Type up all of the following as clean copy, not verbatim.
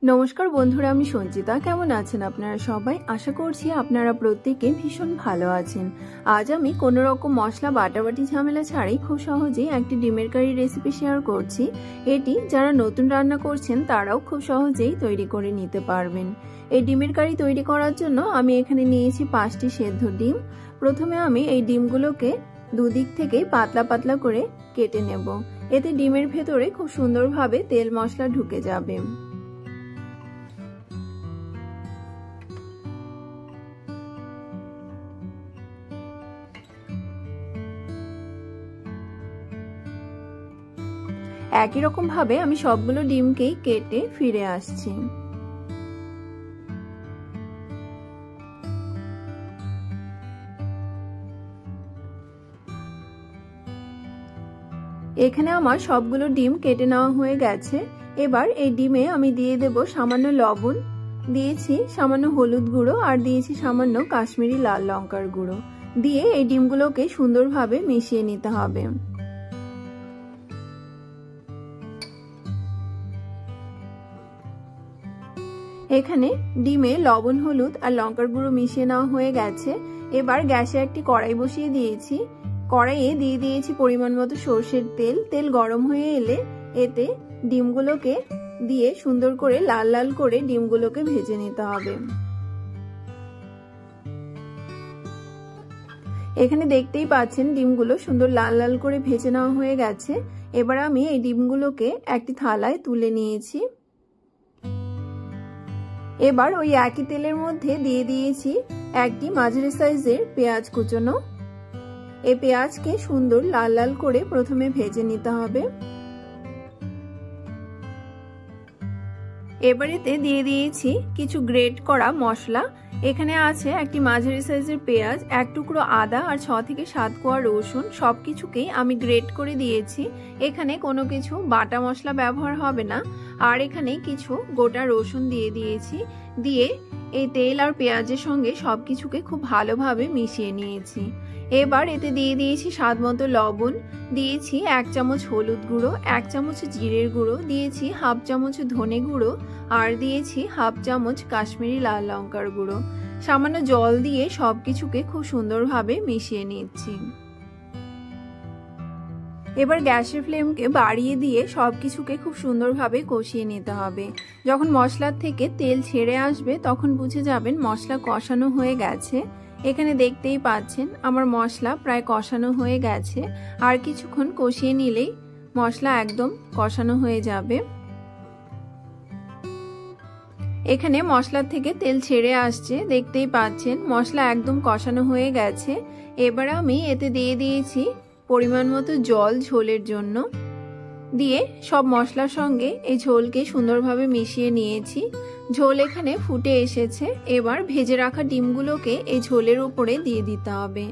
नमस्कार बंधुरा आमी संचिता केमन आছেন আপনারা সবাই आशा করছি আপনারা প্রত্যেকে ভীষণ ভালো আছেন। আজ আমি কোনো রকম মশলা বাটাবাটি ঝামেলা ছাড়াই খুব সহজেই একটি ডিমের কারি রেসিপি শেয়ার করছি। এটি যারা নতুন রান্না করছেন তারাও খুব সহজেই তৈরি করে নিতে পারবেন। এই ডিমের কারি তৈরি করার জন্য আমি এখানে নিয়েছি 5টি সেদ্ধ ডিম। প্রথমে আমি এই ডিমগুলোকে দুদিক থেকে পাতলা পাতলা করে কেটে নেব। এতে ডিমের ভেতরে খুব সুন্দরভাবে তেল মশলা ঢুকে যাবে। একই রকম ভাবে আমি সবগুলো ডিমকেই কেটে ফিরে আসছি। এখানে আমার সবগুলো ডিম কেটে নেওয়া হয়ে গেছে। এবার এই ডিমে আমি দিয়ে দেব সামান্য লবণ, দিয়েছি সামান্য হলুদ গুঁড়ো আর দিয়েছি সামান্য কাশ্মীরি লাল লঙ্কার গুঁড়ো। দিয়ে এই ডিমগুলোকে সুন্দরভাবে মিশিয়ে নিতে হবে। এখানে ডিমে লবণ হলুদ আর লঙ্কার গুঁড়ো মিশিয়ে নেওয়া হয়ে গেছে। এবার গ্যাসে একটি কড়াই বসিয়ে দিয়েছি। কড়াইয়ে দিয়ে দিয়েছি পরিমাণ মতো সরষের তেল। তেল গরম হয়ে এলে এতে ডিমগুলোকে দিয়ে সুন্দর করে লাল লাল করে ডিমগুলোকে ভেজে নিতে হবে। এখানে দেখতেই পাচ্ছেন ডিমগুলো সুন্দর লাল লাল করে ভেজে নেওয়া হয়ে গেছে। এবার আমি এই ডিমগুলোকে একটি থালায় তুলে নিয়েছি। এবার ওই একই তেলের মধ্যে দিয়ে দিয়েছি একটি মাঝারি সাইজের পেঁয়াজ কুচনো। এই পেঁয়াজকে সুন্দর লাল লাল করে প্রথমে ভেজে নিতে হবে। এবার এতে দিয়ে দিয়েছি কিছু গ্রেট করা মশলা। এখানে আছে একটি মাঝারি সাইজের পেঁয়াজ, এক টুকরো আদা আর 6 থেকে 7 কোয়া রসুন। সবকিছুকেই আমি গ্রেট করে দিয়েছি। এখানে কোনো কিছু বাটা মশলা ব্যবহার হবে না। আর এখানে কিছু গোটা রসুন দিয়ে দিয়েছি। দিয়ে এই তেল আর পেঁয়াজের সঙ্গে সবকিছুকে খুব ভালোভাবে মিশিয়ে নিয়েছি। এবার এতে দিয়ে দিয়েছি স্বাদ মতো লবণ, দিয়েছি 1 চামচ হলুদ গুঁড়ো, 1 চামচ জিরের গুঁড়ো, দিয়েছি হাফ চামচ ধনে গুঁড়ো আর দিয়েছি হাফ চামচ কাশ্মীরি লাল লঙ্কার গুঁড়ো। সামান্য জল দিয়ে সবকিছুকে খুব সুন্দরভাবে মিশিয়ে নিচ্ছি। এবার গ্যাসের ফ্লেমকে বাড়িয়ে দিয়ে সবকিছুকে খুব সুন্দরভাবে কষিয়ে নিতে হবে। যখন মশলার থেকে তেল ছেড়ে আসবে তখন বুঝে যাবেন মশলা কষানো হয়ে গেছে। এখানে দেখতেই পাচ্ছেন আমার মশলা প্রায় কষানো হয়ে গেছে। আর কিছুক্ষণ কষিয়ে নিলেই মশলা একদম কষানো হয়ে যাবে। এখানে মশলার থেকে তেল ছেড়ে আসছে, দেখতেই পাচ্ছেন মশলা একদম কষানো হয়ে গেছে। এবার আমি এতে দিয়ে দিয়েছি পরিমাণ মতো জল ঝোলের জন্য। দিয়ে সব মশলার সঙ্গে এই ঝোলকে সুন্দরভাবে মিশিয়ে নিয়েছি। ঝোল এখানে ফুটে এসেছে। এবার ভেজে রাখা ডিমগুলোকে এই ঝোলের উপরে দিয়ে দিতে হবে।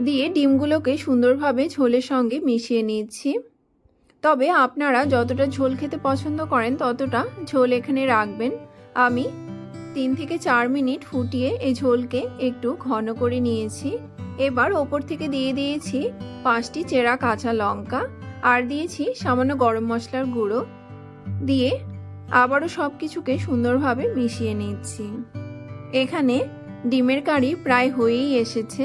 দিয়ে ডিমগুলোকে সুন্দরভাবে ঝোলের সঙ্গে মিশিয়ে নিচ্ছি। তবে আপনারা যতটা ঝোল খেতে পছন্দ করেন ততটা ঝোল এখানে রাখবেন। আমি 3 থেকে 4 মিনিট ফুটিয়ে এই ঝোলকে একটু ঘন করে নিয়েছি। এবার ওপর থেকে দিয়ে দিয়েছি 5টি চেরা কাঁচা লঙ্কা আর দিয়েছি সামান্য গরম মশলার গুঁড়ো। দিয়ে আবারও সবকিছুকে সুন্দরভাবে মিশিয়ে নিচ্ছি। এখানে ডিমের কারি প্রায় হয়েই এসেছে।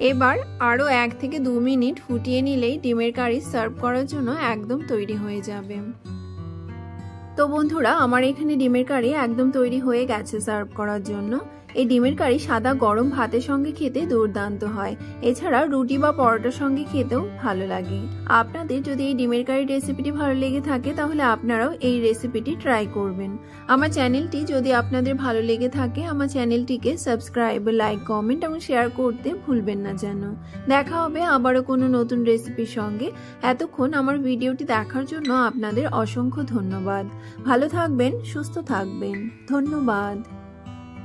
এবার আরও 1 থেকে 2 মিনিট ফুটিয়ে নিলেই ডিমের কারি সার্ভ করার জন্য একদম তৈরি হয়ে যাবে। তো বন্ধুরা, আমার এখানে ডিমের কারি একদম তৈরি হয়ে গেছে সার্ভ করার জন্য। এই ডিমের কারি সাদা গরম ভাতের সঙ্গে খেতে দুর্দান্ত হয়। এছাড়া রুটি বা পরোটার সঙ্গে খেতেও ভালো লাগে। আপনাদের যদি এই ডিমের কারি রেসিপিটি ভালো লেগে থাকে তাহলে আপনারাও এই রেসিপিটি ট্রাই করবেন। আমার চ্যানেলটি যদি আপনাদের ভালো লেগে থাকে আমার চ্যানেলটিকে সাবস্ক্রাইব, লাইক, কমেন্ট এবং শেয়ার করতে ভুলবেন না যেন। দেখা হবে আবারও কোনো নতুন রেসিপির সঙ্গে। এতক্ষণ আমার ভিডিওটি দেখার জন্য আপনাদের অসংখ্য ধন্যবাদ। ভালো থাকবেন, সুস্থ থাকবেন। ধন্যবাদ।